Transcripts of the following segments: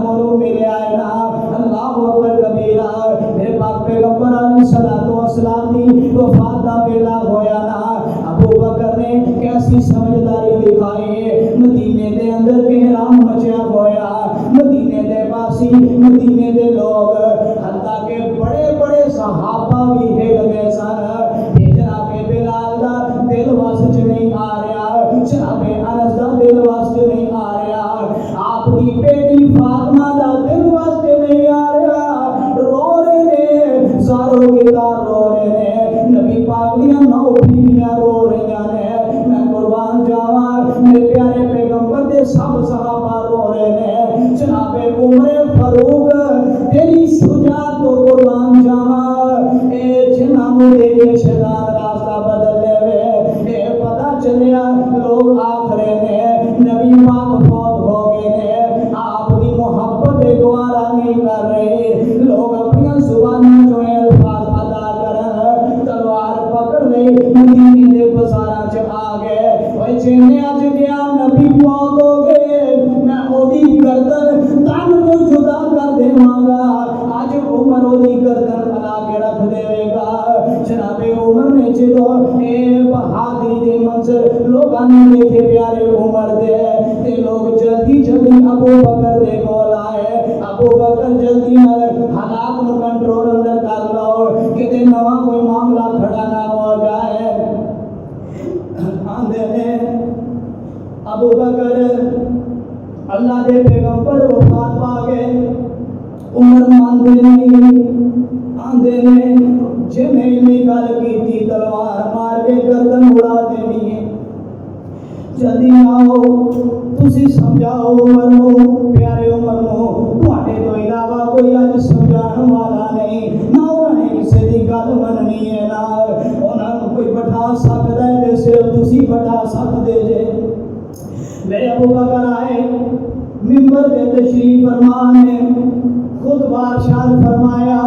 کو ملے آئے نا اللہ اکبر کبیرہ میرے پاک پیغمبر علیہ الصلوۃ والسلام دی وفات دا ویلا ہویا نا ابو بکر نے کیسی سمجھداری دکھائی مدینے دے اندر احرام مچیا ہویا مدینے دے باسی مدینے دے لوگ حتیٰ کہ بڑے بڑے صحابہ بھی ہل گئے سن یہ جناب بلال دا دل واسط نہیں آ رہا جناب انس دا دل واسط نہیں آ رہا آپ کی بیٹی فاطمہ دا دل واسط نہیں آ رہا رو رہے نے ساروں کے دار رو رہے نے نبی پاک دیاں 9 بیویاں رو رہی نے میں قربان جاواں میرے پیارے پیغمبر دے سب صحابہ رو رہے نے جناب عمر فاروق تیری شجاعت تو قربان جاواں اے جنہاں دے شیطان راستہ بدل لے وے اے پتہ چلیا لوگ آکھرے نے نبی پاک فوت ہو گئے نے آپ دی محبت گوارا نہیں کر رہے لوگ اپنی زبانوں جو الفاظ ادا کرن تلوار پکڑ لئی مدینے دے بازاراں چ آ گئے اوے جنے اج گیا نبی فوت ہو گئے میں اودی گردن تن تو جدا کر دیواں گا اج عمر اودی گردن الا کے رکھ دے گا جناب عمر نے جدو اے بہادری دے منظر لوگاں نے دیکھے پیارے عمر دے تے لوگ جلدی جلدی ابو بکر دے کول آئے ابو بکر جلدی نال حالات نو کنٹرول اندر کر لو کتے نواں کوئی معاملہ کھڑا نہ ہو جائے آندے نے ابو بکر اللہ دے پیغمبر وفات پا گئے عمر ماندے نہیں آندے نے جے میں گل کیتی تلوار مار کے گردن اڑا دینی ہے جلدی آؤ تسی سمجھاؤ عمر نو پیارے عمر نو تواڈے تو علاوہ کوئی اج سمجھانے والا نہیں نہ انہاں نے کسے دی گل مننی ہے نہ انہاں نو کوئی بٹھا سکدا ہے تے صرف تسی بٹھا سکدے جے میرے ابو بکر آئے منبر پہ تشریف فرما نے خطبہ ارشاد فرمایا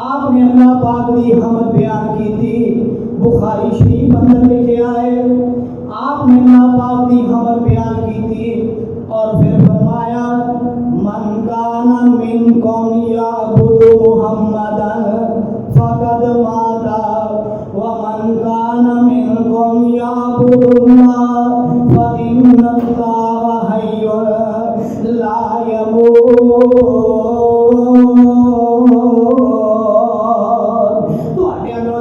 آپ نے اللہ پاک کی حمد بیان کی تھی بخاری شریف اندر لکھے آئے آپ نے اللہ پاک کی حمد بیان کی تھی اور پھر فرمایا من کان منکم یعبد محمدا فقد مات ومن کان منکم یعبد اللہ فإن اللہ حی لا يموت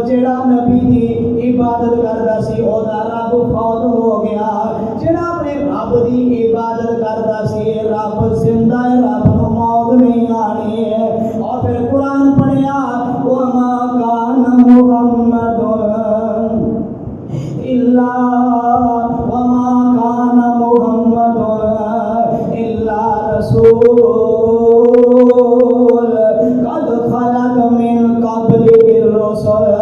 جڑا نبی دی عبادت کردا سی او دا رب فوت ہو گیا جڑا اپنے رب دی عبادت کردا سی رب زندہ ہے رب نو موت نہیں آنی ہے اور پھر قرآن پڑھیا وما کان محمد الا وما کان محمد الا رسول قد خلق من قبل الرسل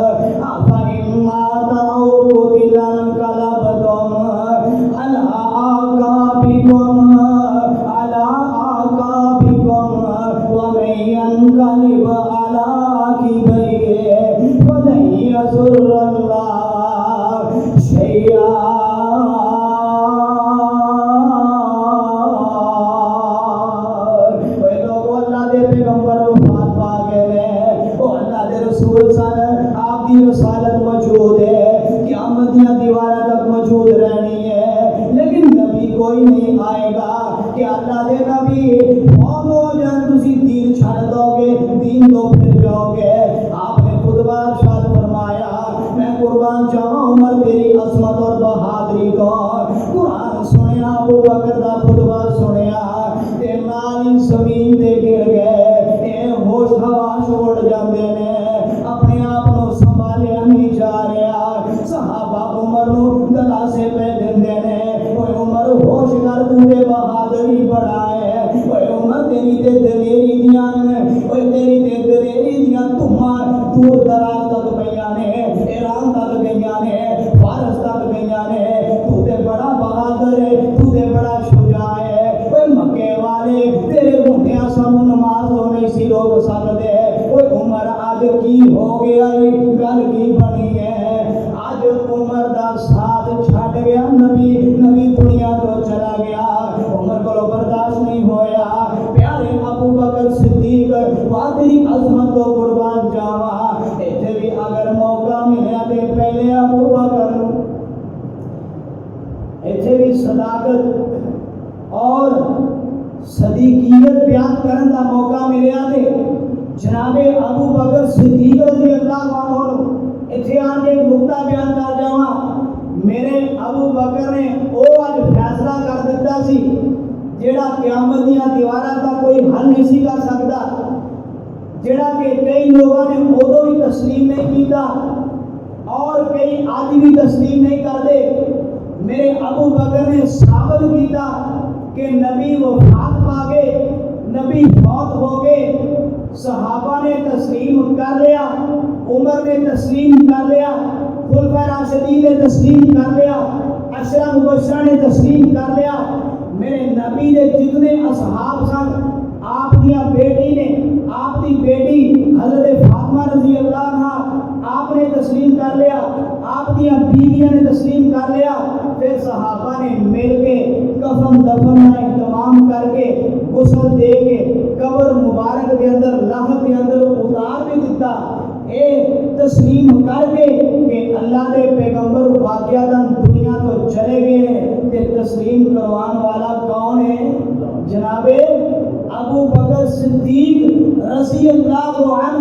نبی دنیا تو چلا گیا عمر کو برداشت نہیں ہویا صدیقیت بیان کرن دا موقع ملیا تے جناب ابو بکر صدیق رضی اللہ عنہ اتنے آن کے ایک نقطہ بیان کر جاواں میرے ابو بکر نے او اج فیصلہ کر دیتا سی جیڑا قیامت دیاں دیواراں دا کوئی حل نہیں سی کر سکتا جیڑا کہ کئی لوگوں نے ادو ہی تسلیم نہیں کیتا اور کئی آج بھی تسلیم نہیں کرتے میرے ابو بکر نے ثابت کیتا کہ نبی وفات پا گئے نبی فوت ہو گئے صحابہ نے تسلیم کر لیا عمر نے تسلیم کر لیا خلفائے راشدین نے تسلیم کر لیا عشرہ مبشرہ نے تسلیم کر لیا میرے نبی کے جتنے اصحاب سن آپ دیا بیٹی نے آپ دی بیٹی حضرت فاطمہ رضی اللہ عنہ آپ نے تسلیم کر لیا آپ دیا بیویاں نے تسلیم کر لیا پھر صحابہ نے مل کے کفن دفن کا اہتمام کر کے غسل دے کے قبر مبارک کے اندر لاہت کے اندر اتار بھی دیتا اے تسلیم کر کے کہ اللہ دے پیغمبر واقعاتاً دنیا تو چلے گئے ہیں کہ تسلیم کروان والا کون ہے جناب ابو بکر صدیق رضی اللہ عنہ